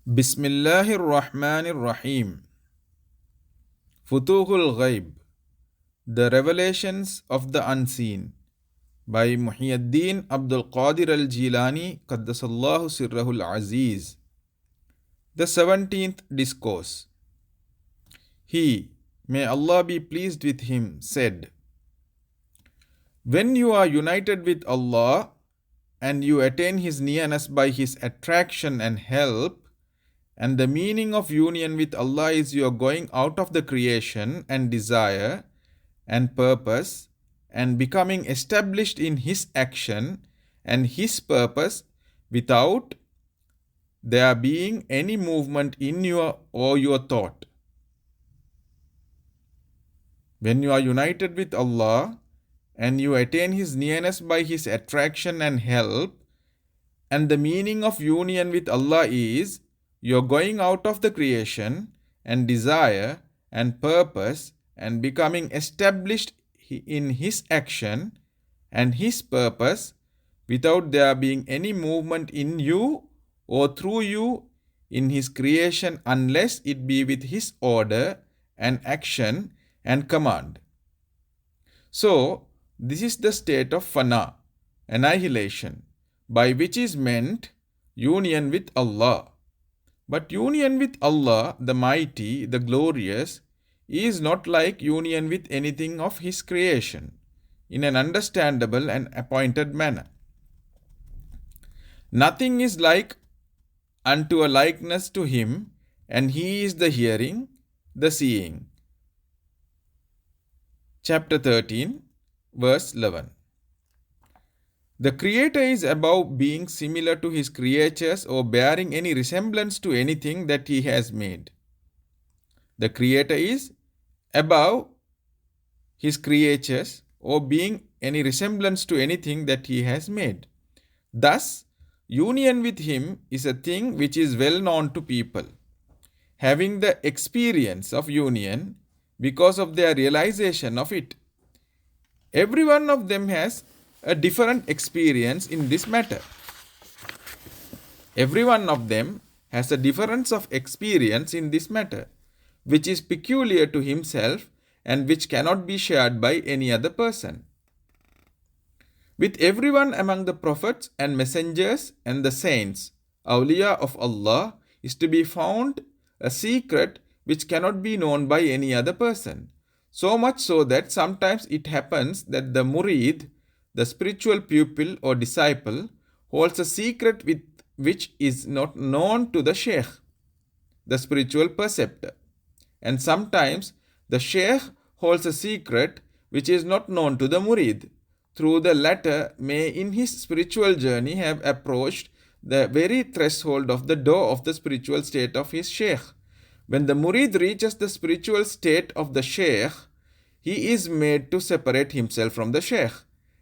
Bismillahir Rahmanir Rahim. Futuh Al Ghaib. The Revelations of the Unseen by Muhiyyaddeen Abdul Qadir Al Gilani Qaddasallahu Sirrahul Azeez. The 17th Discourse. He, may Allah be pleased with him, said, when you are united with Allah and you attain His nearness by His attraction and help, and the meaning of union with Allah is your going out of the creation and desire and purpose and becoming established in His action and His purpose without there being any movement in your or your thought. When you are united with Allah and you attain His nearness by His attraction and help, and the meaning of union with Allah is you're going out of the creation and desire and purpose and becoming established in His action and His purpose without there being any movement in you or through you in His creation unless it be with His order and action and command. So, this is the state of fana, annihilation, by which is meant union with Allah. But union with Allah, the Mighty, the Glorious, is not like union with anything of His creation, in an understandable and appointed manner. Nothing is like unto a likeness to Him, and He is the hearing, the seeing. Chapter 13, verse 11. The Creator is above being similar to His creatures or bearing any resemblance to anything that He has made. The Creator is above His creatures or being any resemblance to anything that He has made. Thus, union with Him is a thing which is well known to people, having the experience of union because of their realization of it. Every one of them has a different experience in this matter. Every one of them has a difference of experience in this matter, which is peculiar to himself and which cannot be shared by any other person. With everyone among the prophets and messengers and the saints, awliya of Allah, is to be found a secret which cannot be known by any other person. So much so that sometimes it happens that the murid, the spiritual pupil or disciple, holds a secret which is not known to the sheikh, the spiritual preceptor. And sometimes the sheikh holds a secret which is not known to the murid. Through the latter may in his spiritual journey have approached the very threshold of the door of the spiritual state of his sheikh. When the murid reaches the spiritual state of the sheikh, he is made to separate himself from the sheikh,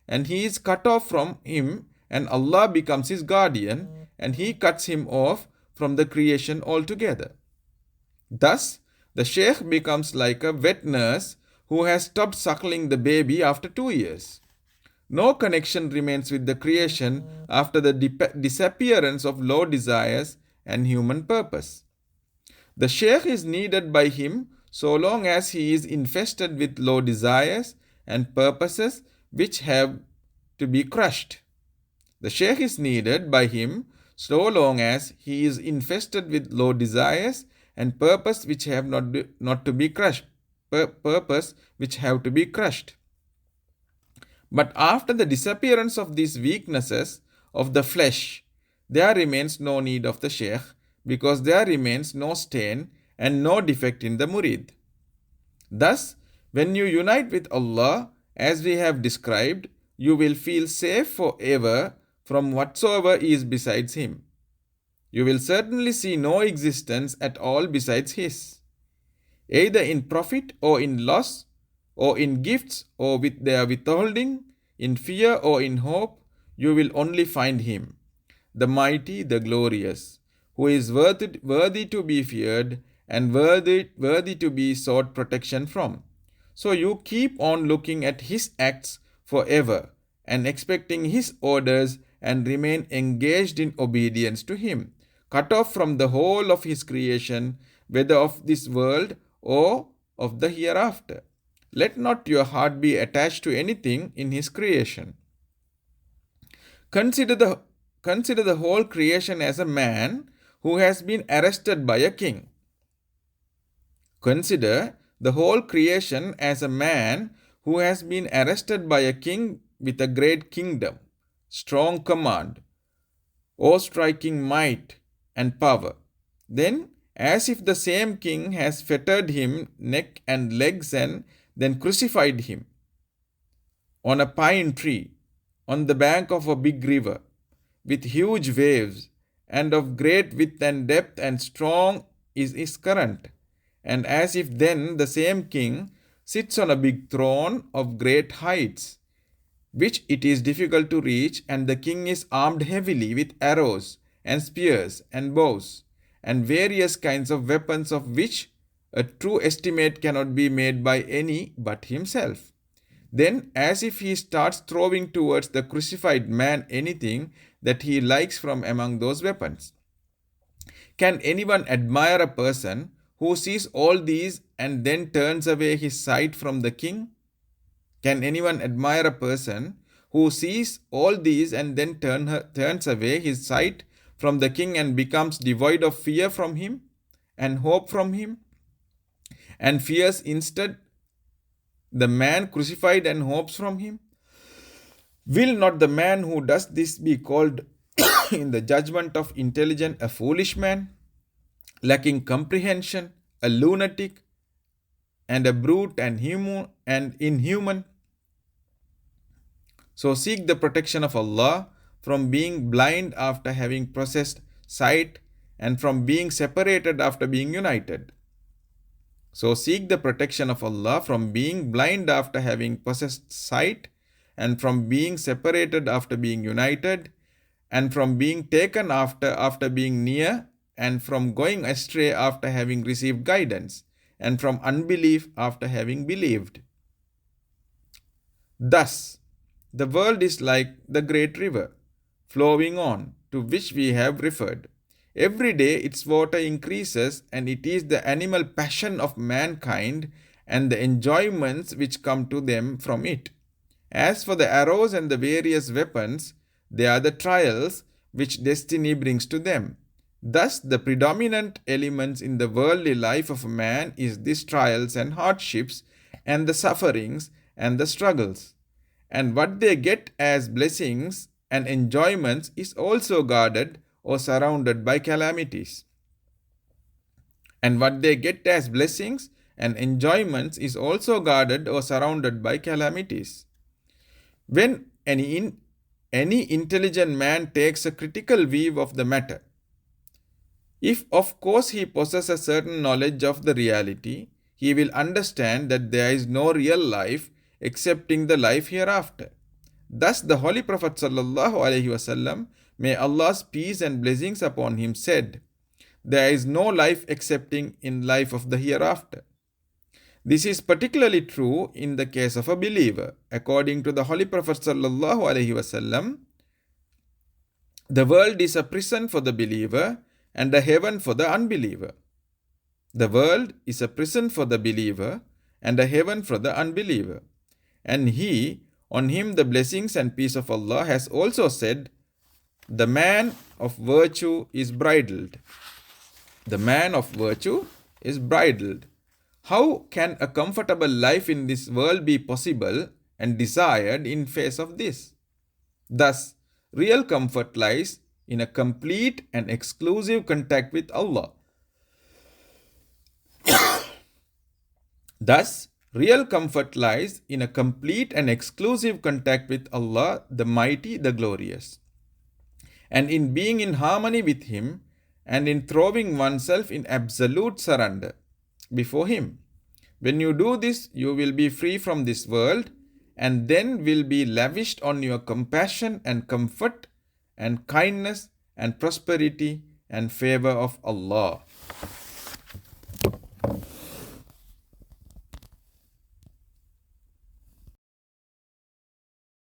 and he is cut off from him, and Allah becomes his guardian, and he cuts him off from the creation altogether. Thus, the sheikh becomes like a wet nurse who has stopped suckling the baby after 2 years. No connection remains with the creation after the disappearance of low desires and human purpose. The sheikh is needed by him so long as he is infested with low desires and purposes which have to be crushed. The sheikh is needed by him so long as he is infested with low desires and purpose which have not to be crushed. Purpose which have to be crushed. But after the disappearance of these weaknesses of the flesh, there remains no need of the sheikh, because there remains no stain and no defect in the murid. Thus, when you unite with Allah, as we have described, you will feel safe forever from whatsoever is besides Him. You will certainly see no existence at all besides His, either in profit or in loss, or in gifts or with their withholding, in fear or in hope. You will only find Him, the Mighty, the Glorious, who is worthy to be feared and worthy to be sought protection from. So you keep on looking at His acts forever and expecting His orders and remain engaged in obedience to Him, cut off from the whole of his creation, whether of this world or of the hereafter. Let not your heart be attached to anything in his creation. Consider the whole creation as a man who has been arrested by a king. Consider the whole creation as a man who has been arrested by a king with a great kingdom, strong command, awe-striking might and power. Then, as if the same king has fettered him neck and legs and then crucified him on a pine tree on the bank of a big river with huge waves and of great width and depth, and strong is his current. And as if then the same king sits on a big throne of great heights, which it is difficult to reach, and the king is armed heavily with arrows and spears and bows and various kinds of weapons, of which a true estimate cannot be made by any but himself. Then, as if he starts throwing towards the crucified man anything that he likes from among those weapons. Can anyone admire a person who sees all these and then turns away his sight from the king? Can anyone admire a person who sees all these and then turns away his sight from the king and becomes devoid of fear from him and hope from him, and fears instead the man crucified and hopes from him? Will not the man who does this be called in the judgment of intelligence a foolish man, lacking comprehension, a lunatic, and a brute and inhuman? So seek the protection of Allah from being blind after having possessed sight, and from being separated after being united. So seek the protection of Allah from being blind after having possessed sight, and from being separated after being united, and from being taken after being near, and from going astray after having received guidance, and from unbelief after having believed. Thus, the world is like the great river, flowing on, to which we have referred. Every day its water increases, and it is the animal passion of mankind and the enjoyments which come to them from it. As for the arrows and the various weapons, they are the trials which destiny brings to them. Thus, the predominant elements in the worldly life of man is these trials and hardships and the sufferings and the struggles. And what they get as blessings and enjoyments is also guarded or surrounded by calamities. And what they get as blessings and enjoyments is also guarded or surrounded by calamities. When any intelligent man takes a critical view of the matter, if of course he possesses a certain knowledge of the reality, he will understand that there is no real life excepting the life hereafter. Thus the Holy Prophet ﷺ, may Allah's peace and blessings upon him, said, "There is no life excepting in life of the hereafter." This is particularly true in the case of a believer. According to the Holy Prophet ﷺ, the world is a prison for the believer and a heaven for the unbeliever. The world is a prison for the believer and a heaven for the unbeliever. And he, on him the blessings and peace of Allah, has also said, "The man of virtue is bridled." The man of virtue is bridled. How can a comfortable life in this world be possible and desired in face of this? Thus, real comfort lies in a complete and exclusive contact with Allah. Thus, real comfort lies in a complete and exclusive contact with Allah, the Mighty, the Glorious, and in being in harmony with Him, and in throwing oneself in absolute surrender before Him. When you do this, you will be free from this world, and then will be lavished on your compassion and comfort and kindness and prosperity and favor of Allah.